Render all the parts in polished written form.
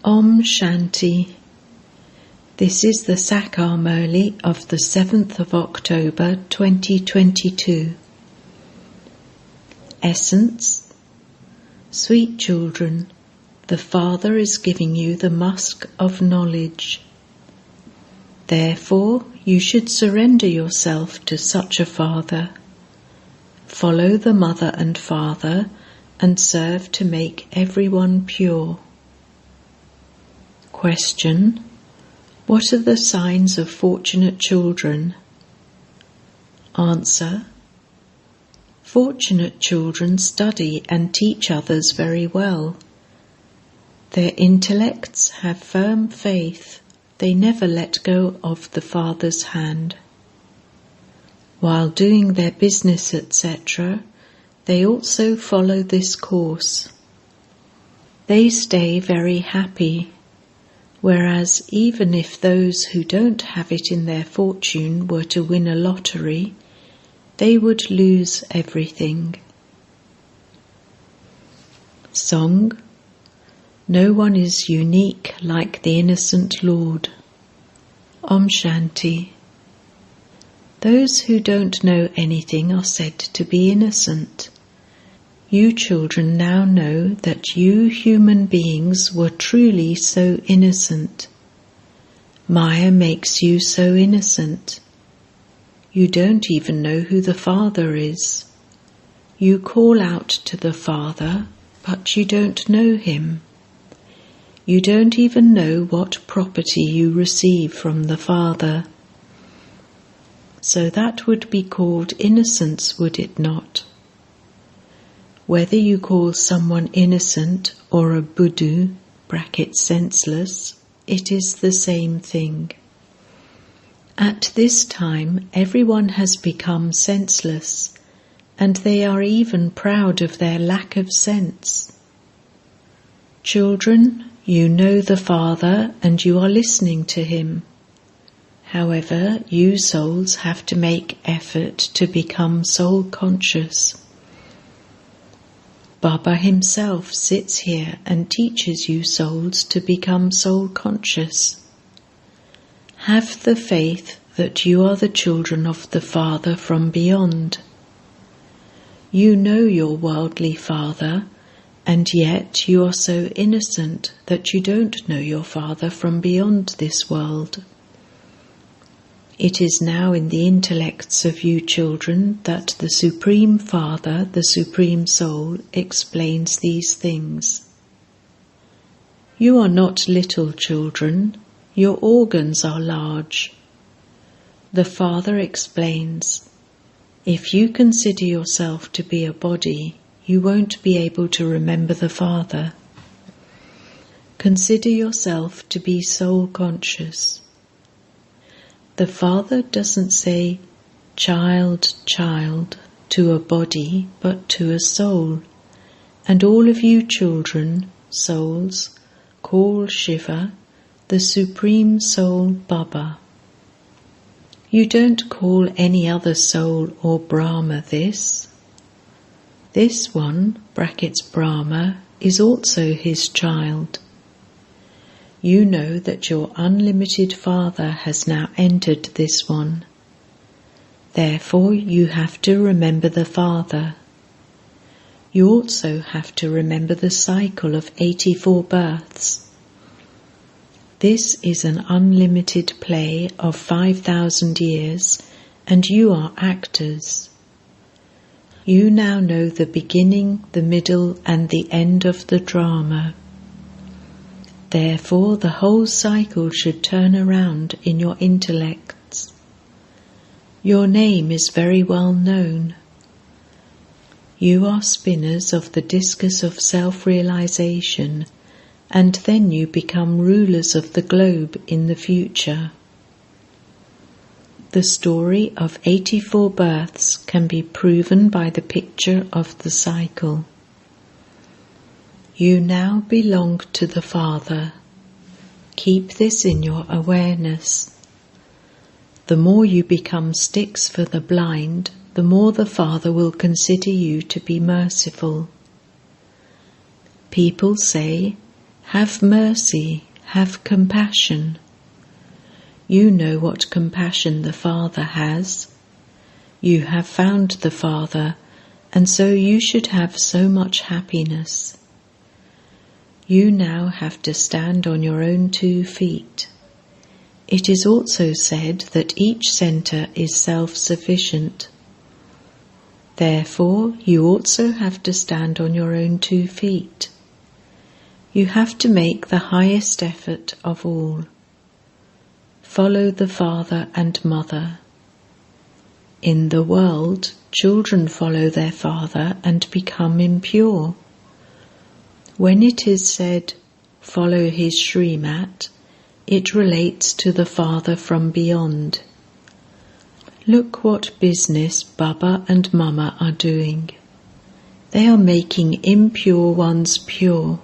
Om Shanti. This is the Sakar Murli of the 7th of October 2022. Essence. Sweet children, the Father is giving you the musk of knowledge. Therefore, you should surrender yourself to such a Father. Follow the Mother and Father and serve to make everyone pure. Question: what are the signs of fortunate children? Answer: fortunate children study and teach others very well. Their intellects have firm faith. They never let go of the Father's hand. While doing their business, etc., they also follow this course. They stay very happy. Whereas even if those who don't have it in their fortune were to win a lottery, they would lose everything. Song. No one is unique like the innocent Lord. Om Shanti. Those who don't know anything are said to be innocent. You children now know that you human beings were truly so innocent. Maya makes you so innocent. You don't even know who the Father is. You call out to the Father, but you don't know Him. You don't even know what property you receive from the Father. So that would be called innocence, would it not? Whether you call someone innocent or a buddhu (senseless), it is the same thing. At this time, everyone has become senseless, and they are even proud of their lack of sense. Children, you know the Father and you are listening to Him. However, you souls have to make effort to become soul conscious. Baba himself sits here and teaches you souls to become soul conscious. Have the faith that you are the children of the Father from beyond. You know your worldly father, and yet you are so innocent that you don't know your Father from beyond this world. It is now in the intellects of you children that the Supreme Father, the Supreme Soul, explains these things. You are not little children, your organs are large. The Father explains, if you consider yourself to be a body, you won't be able to remember the Father. Consider yourself to be soul conscious. The Father doesn't say, child, child, to a body, but to a soul. And all of you children, souls, call Shiva, the Supreme Soul Baba. You don't call any other soul or Brahma this. This one, Brahma, is also his child. You know that your unlimited Father has now entered this one. Therefore, you have to remember the Father. You also have to remember the cycle of 84 births. This is an unlimited play of 5,000 years, and you are actors. You now know the beginning, the middle, and the end of the drama. Therefore, the whole cycle should turn around in your intellects. Your name is very well known. You are spinners of the discus of self-realization, and then you become rulers of the globe in the future. The story of 84 births can be proven by the picture of the cycle. You now belong to the Father. Keep this in your awareness. The more you become sticks for the blind, the more the Father will consider you to be merciful. People say, Have mercy, have compassion. You know what compassion the Father has. You have found the Father, and so you should have so much happiness. You now have to stand on your own 2 feet. It is also said that each center is self-sufficient. Therefore, you also have to stand on your own 2 feet. You have to make the highest effort of all. Follow the father and mother. In the world, children follow their father and become impure. When it is said, follow his Srimat, it relates to the Father from beyond. Look what business Baba and Mama are doing. They are making impure ones pure.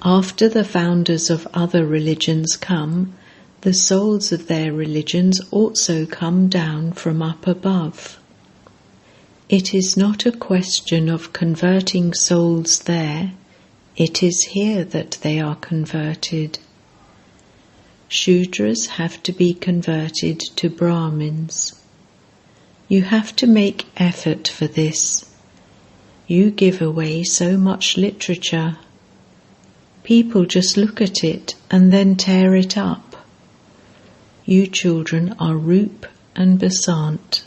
After the founders of other religions come, the souls of their religions also come down from up above. It is not a question of converting souls there, it is here that they are converted. Shudras have to be converted to Brahmins. You have to make effort for this. You give away so much literature. People just look at it and then tear it up. You children are Roop and Basant.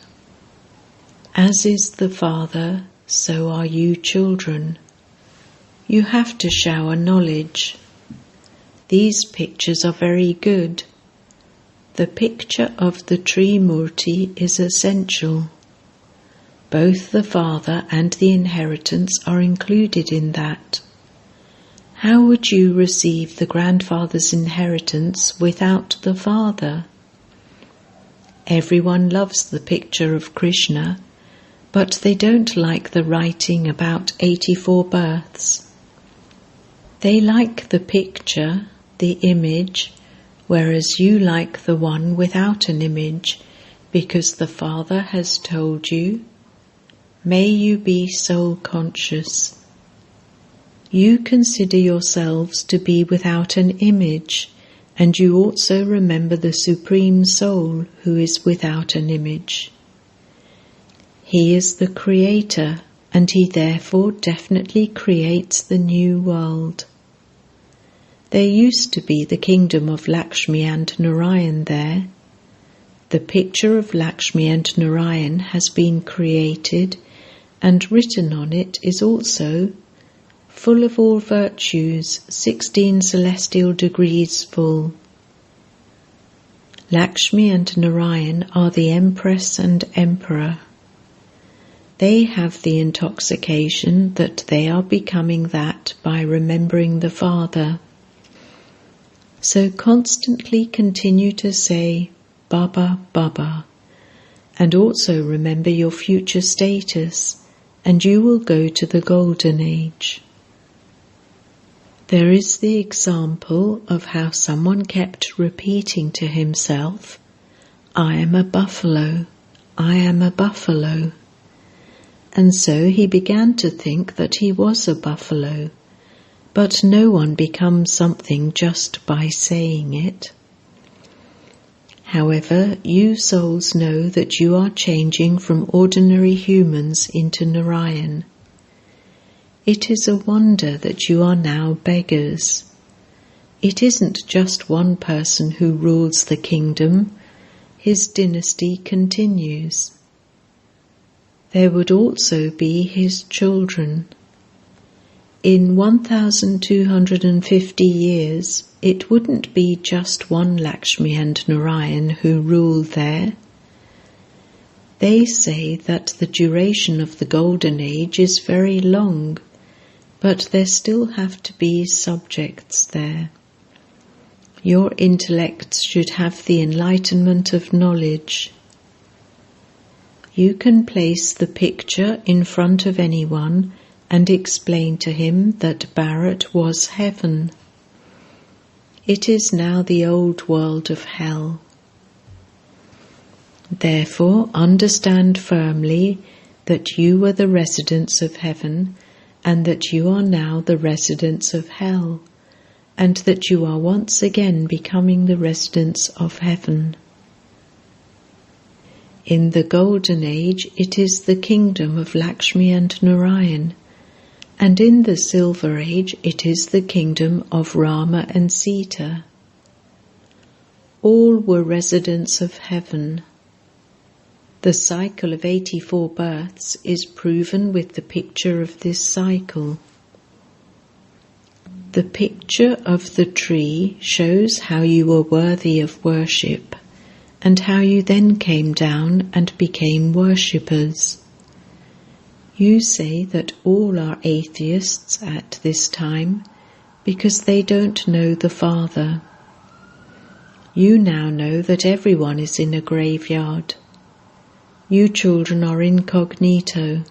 As is the Father, so are you children. You have to shower knowledge. These pictures are very good. The picture of the Trimurti is essential. Both the Father and the inheritance are included in that. How would you receive the grandfather's inheritance without the Father? Everyone loves the picture of Krishna, but they don't like the writing about 84 births. They like the picture, the image, whereas you like the one without an image, because the Father has told you, may you be soul conscious. You consider yourselves to be without an image, and you also remember the Supreme Soul who is without an image. He is the Creator, and he therefore definitely creates the new world. There used to be the kingdom of Lakshmi and Narayan there. The picture of Lakshmi and Narayan has been created, and written on it is also, full of all virtues, 16 celestial degrees full. Lakshmi and Narayan are the Empress and Emperor. They have the intoxication that they are becoming that by remembering the Father. So constantly continue to say, Baba, Baba, and also remember your future status, and you will go to the Golden Age. There is the example of how someone kept repeating to himself, I am a buffalo, I am a buffalo. And so he began to think that he was a buffalo, but no one becomes something just by saying it. However, you souls know that you are changing from ordinary humans into Narayan. It is a wonder that you are now beggars. It isn't just one person who rules the kingdom, his dynasty continues. There would also be his children. In 1250 years, it wouldn't be just one Lakshmi and Narayan who rule there. They say that the duration of the Golden Age is very long, but there still have to be subjects there. Your intellects should have the enlightenment of knowledge. You can place the picture in front of anyone and explain to him that Bharat was heaven. It is now the old world of hell. Therefore, understand firmly that you were the residents of heaven, and that you are now the residents of hell, and that you are once again becoming the residents of heaven. In the Golden Age it is the kingdom of Lakshmi and Narayan, and in the Silver Age it is the kingdom of Rama and Sita. All were residents of heaven. The cycle of 84 births is proven with the picture of this cycle. The picture of the tree shows how you were worthy of worship, and how you then came down and became worshippers. You say that all are atheists at this time because they don't know the Father. You now know that everyone is in a graveyard. You children are incognito.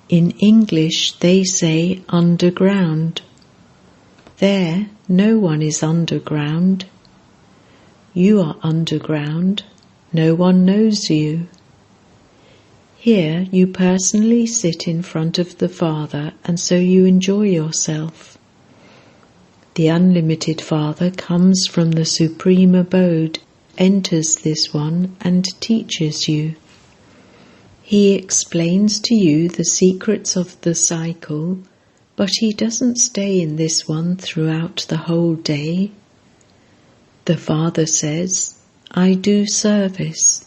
In English they say underground. There, no one is underground. You are underground. No one knows you. Here you personally sit in front of the Father, and so you enjoy yourself. The unlimited Father comes from the supreme abode, enters this one, and teaches you. He explains to you the secrets of the cycle, but he doesn't stay in this one throughout the whole day. The Father says, I do service.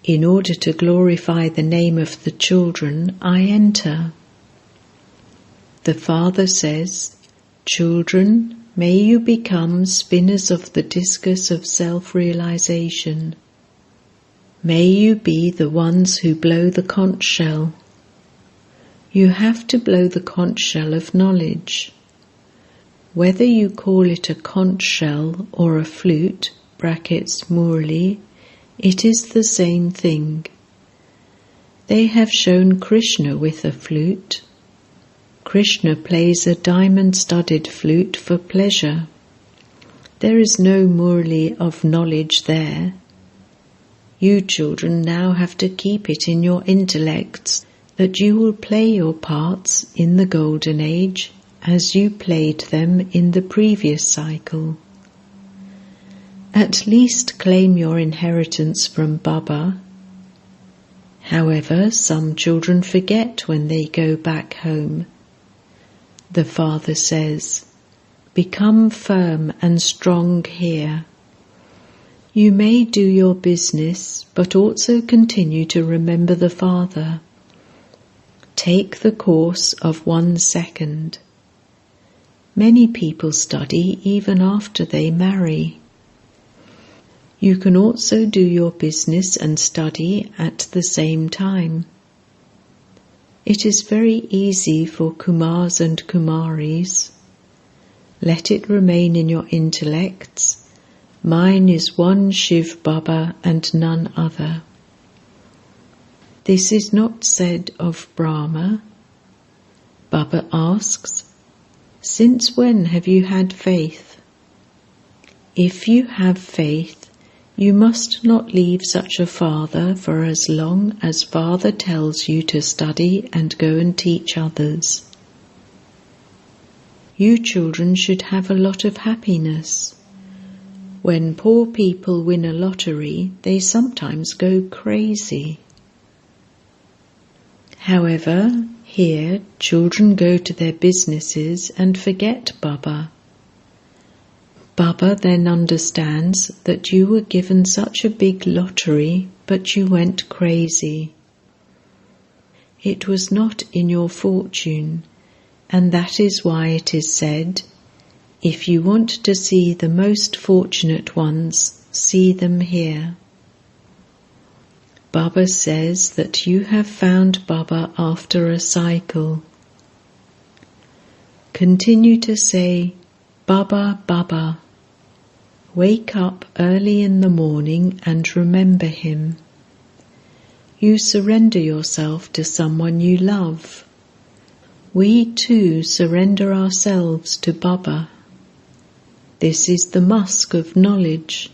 In order to glorify the name of the children, I enter. The Father says, children, may you become spinners of the discus of self-realization. May you be the ones who blow the conch shell. You have to blow the conch shell of knowledge. Whether you call it a conch shell or a flute, brackets Murli, it is the same thing. They have shown Krishna with a flute. Krishna plays a diamond-studded flute for pleasure. There is no Murli of knowledge there. You children now have to keep it in your intellects that you will play your parts in the Golden Age as you played them in the previous cycle. At least claim your inheritance from Baba. However, some children forget when they go back home. The Father says, become firm and strong here. You may do your business, but also continue to remember the Father. Take the course of 1 second. Many people study even after they marry. You can also do your business and study at the same time. It is very easy for Kumars and Kumaris. Let it remain in your intellects. Mine is one Shiv Baba and none other. This is not said of Brahma. Baba asks, since when have you had faith? If you have faith, you must not leave such a father for as long as Father tells you to study and go and teach others. You children should have a lot of happiness. When poor people win a lottery, they sometimes go crazy. However, here children go to their businesses and forget Baba. Baba then understands that you were given such a big lottery, but you went crazy. It was not in your fortune, and that is why it is said, if you want to see the most fortunate ones, see them here. Baba says that you have found Baba after a cycle. Continue to say, Baba, Baba. Wake up early in the morning and remember him. You surrender yourself to someone you love. We too surrender ourselves to Baba. This is the musk of knowledge.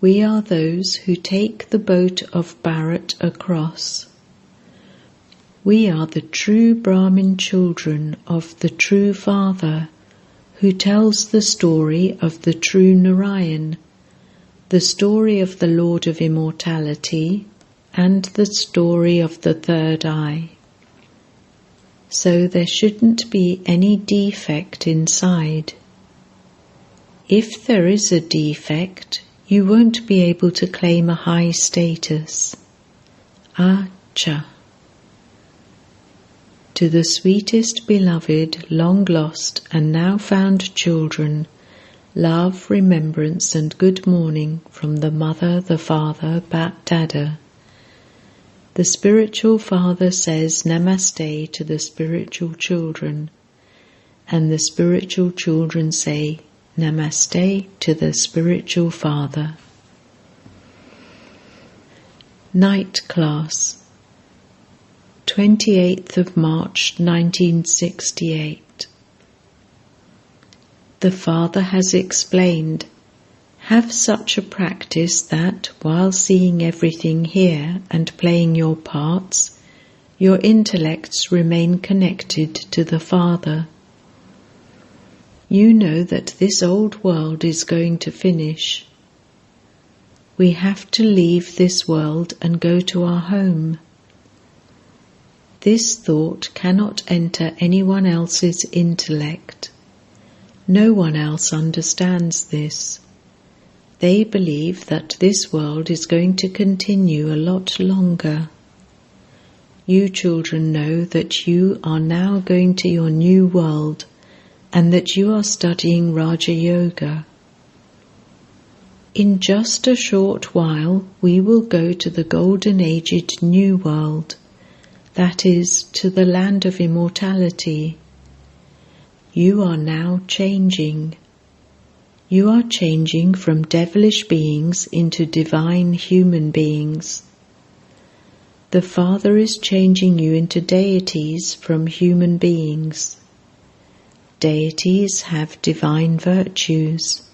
We are those who take the boat of Bharat across. We are the true Brahmin children of the true Father, who tells the story of the true Narayan, the story of the Lord of Immortality, and the story of the third eye. So there shouldn't be any defect inside. If there is a defect, you won't be able to claim a high status. Acha. To the sweetest beloved, long lost and now found children, love, remembrance and good morning from the Mother, the Father, Bat Dada. The spiritual father says Namaste to the spiritual children, and the spiritual children say Namaste to the spiritual father. Night Class, 28th of March 1968. The Father has explained, have such a practice that, while seeing everything here and playing your parts, your intellects remain connected to the Father. You know that this old world is going to finish. We have to leave this world and go to our home. This thought cannot enter anyone else's intellect. No one else understands this. They believe that this world is going to continue a lot longer. You children know that you are now going to your new world and that you are studying Raja Yoga. In just a short while we will go to the golden-aged new world, that is, to the land of immortality. You are now changing. You are changing from devilish beings into divine human beings. The Father is changing you into deities from human beings. Deities have divine virtues.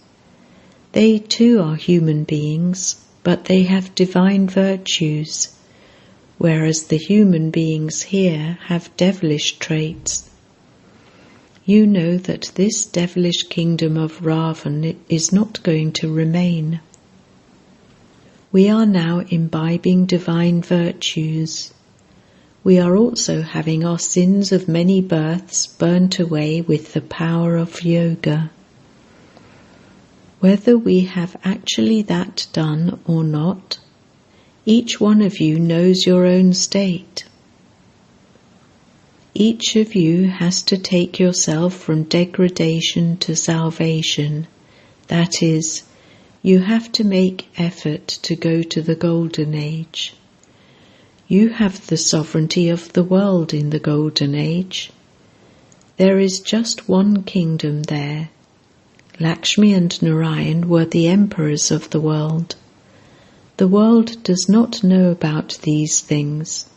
They too are human beings, but they have divine virtues, whereas the human beings here have devilish traits. You know that this devilish kingdom of Ravan is not going to remain. We are now imbibing divine virtues. We are also having our sins of many births burnt away with the power of yoga. Whether we have actually that done or not, each one of you knows your own state. Each of you has to take yourself from degradation to salvation. That is, you have to make effort to go to the Golden Age. You have the sovereignty of the world in the Golden Age. There is just one kingdom there. Lakshmi and Narayan were the emperors of the world. The world does not know about these things.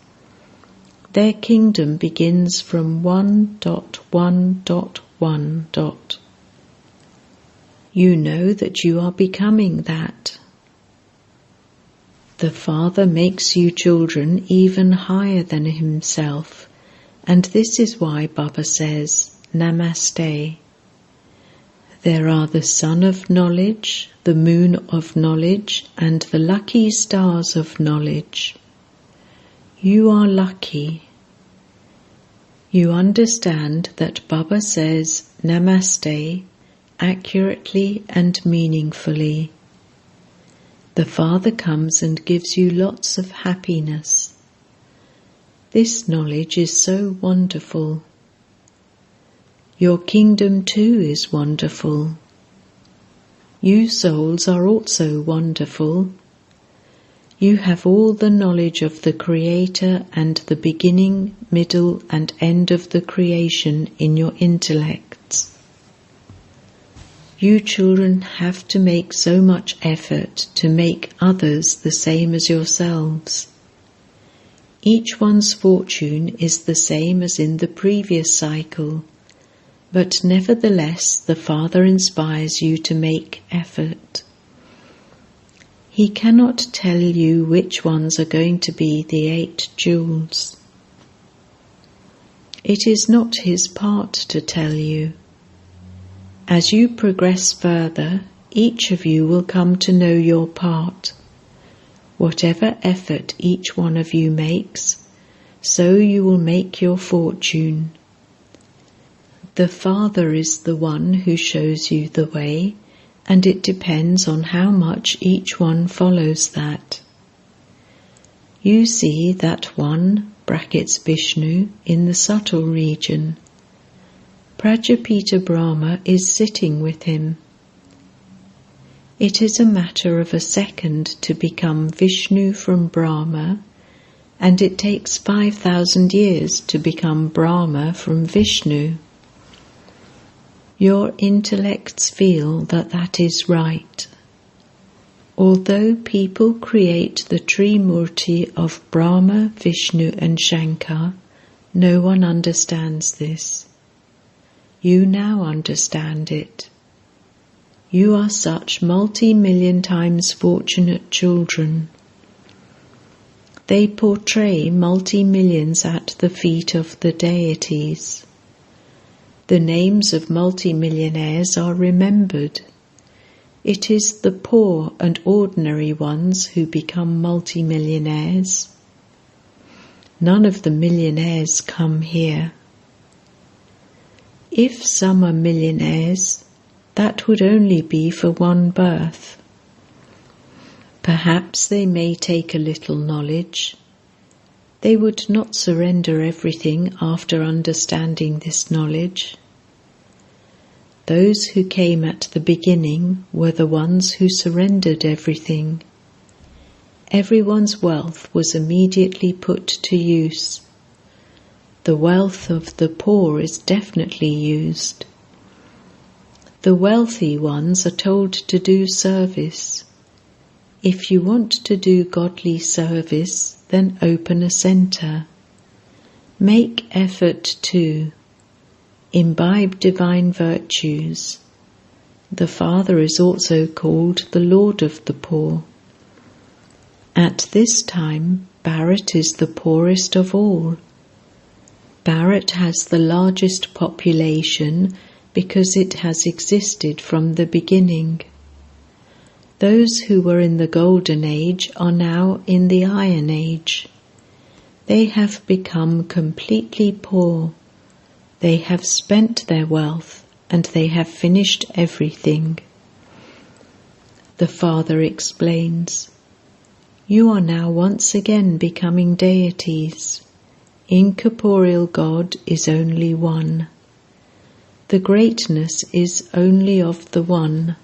Their kingdom begins from 1.1.1. You know that you are becoming that. The Father makes you children even higher than himself, and this is why Baba says, Namaste. There are the sun of knowledge, the moon of knowledge, and the lucky stars of knowledge. You are lucky. You understand that Baba says Namaste accurately and meaningfully. The Father comes and gives you lots of happiness. This knowledge is so wonderful. Your kingdom too is wonderful. You souls are also wonderful. You have all the knowledge of the Creator and the beginning, middle and end of the creation in your intellects. You children have to make so much effort to make others the same as yourselves. Each one's fortune is the same as in the previous cycle, but nevertheless the Father inspires you to make effort. He cannot tell you which ones are going to be the 8 jewels. It is not his part to tell you. As you progress further, each of you will come to know your part. Whatever effort each one of you makes, so you will make your fortune. The Father is the one who shows you the way, and it depends on how much each one follows that. You see that one, Vishnu, in the subtle region. Prajapita Brahma is sitting with him. It is a matter of a second to become Vishnu from Brahma, and it takes 5,000 years to become Brahma from Vishnu. Your intellects feel that that is right. Although people create the Trimurti of Brahma, Vishnu and Shankar, no one understands this. You now understand it. You are such multi-million times fortunate children. They portray multi-millions at the feet of the deities. The names of multi-millionaires are remembered. It is the poor and ordinary ones who become multi-millionaires. None of the millionaires come here. If some are millionaires, that would only be for one birth. Perhaps they may take a little knowledge. They would not surrender everything after understanding this knowledge. Those who came at the beginning were the ones who surrendered everything. Everyone's wealth was immediately put to use. The wealth of the poor is definitely used. The wealthy ones are told to do service. If you want to do godly service, then open a center. Make effort too. Imbibe divine virtues. The Father is also called the Lord of the poor. At this time, Bharat is the poorest of all. Bharat has the largest population because it has existed from the beginning. Those who were in the Golden Age are now in the Iron Age. They have become completely poor. They have spent their wealth and they have finished everything. The Father explains, you are now once again becoming deities. Incorporeal God is only one. The greatness is only of the one.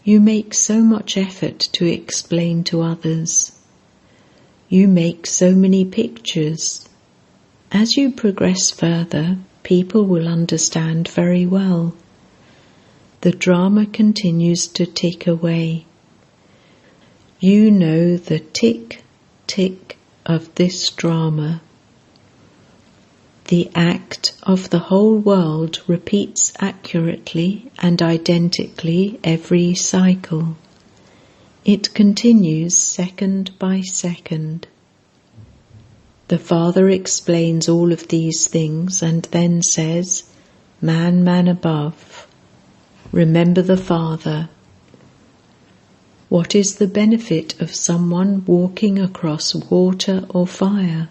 You make so much effort to explain to others. You make so many pictures. As you progress further, people will understand very well. The drama continues to tick away. You know the tick, tick of this drama. The act of the whole world repeats accurately and identically every cycle. It continues second by second. The Father explains all of these things and then says, man, man above, remember the Father. What is the benefit of someone walking across water or fire?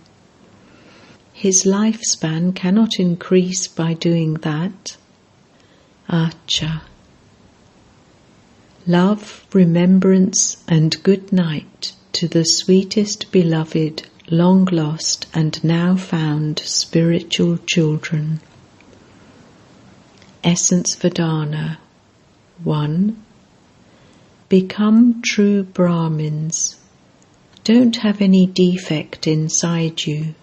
His lifespan cannot increase by doing that. Acha. Love, remembrance and good night to the sweetest beloved, long lost and now found spiritual children. Essence Vedana 1. Become true Brahmins. Don't have any defect inside you.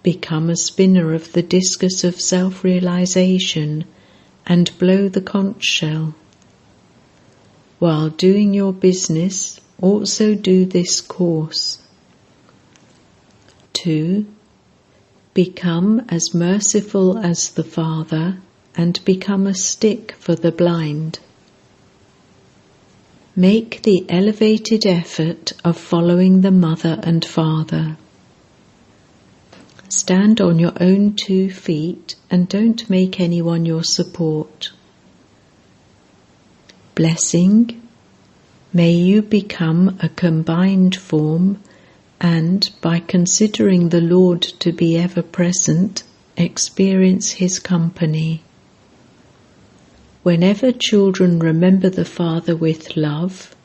Become a spinner of the discus of self-realization and blow the conch shell. While doing your business, also do this course. 2. Become as merciful as the Father and become a stick for the blind. Make the elevated effort of following the Mother and Father. Stand on your own 2 feet and don't make anyone your support. Blessing. May you become a combined form and, by considering the Lord to be ever present, experience His company. Whenever children remember the Father with love,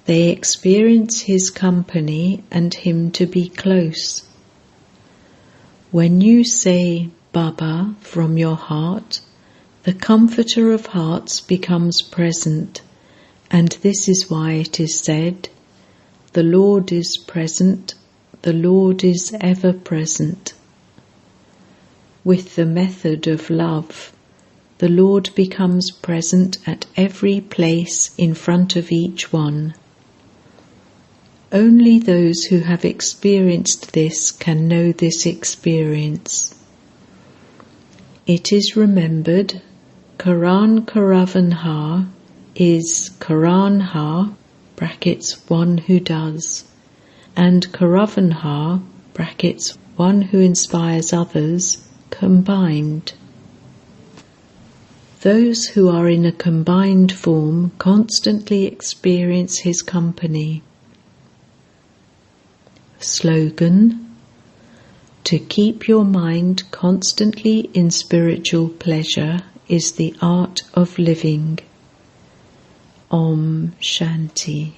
they experience His company and Him to be close. When you say Baba from your heart, the Comforter of Hearts becomes present, and this is why it is said, "The Lord is present, the Lord is ever present." With the method of love, the Lord becomes present at every place in front of each one. Only those who have experienced this can know this experience. It is remembered, Karan Karavan Ha is Karan Ha, brackets one who does, and Karavan Ha, brackets one who inspires others, combined. Those who are in a combined form constantly experience His company. Slogan: to keep your mind constantly in spiritual pleasure is the art of living. Om Shanti.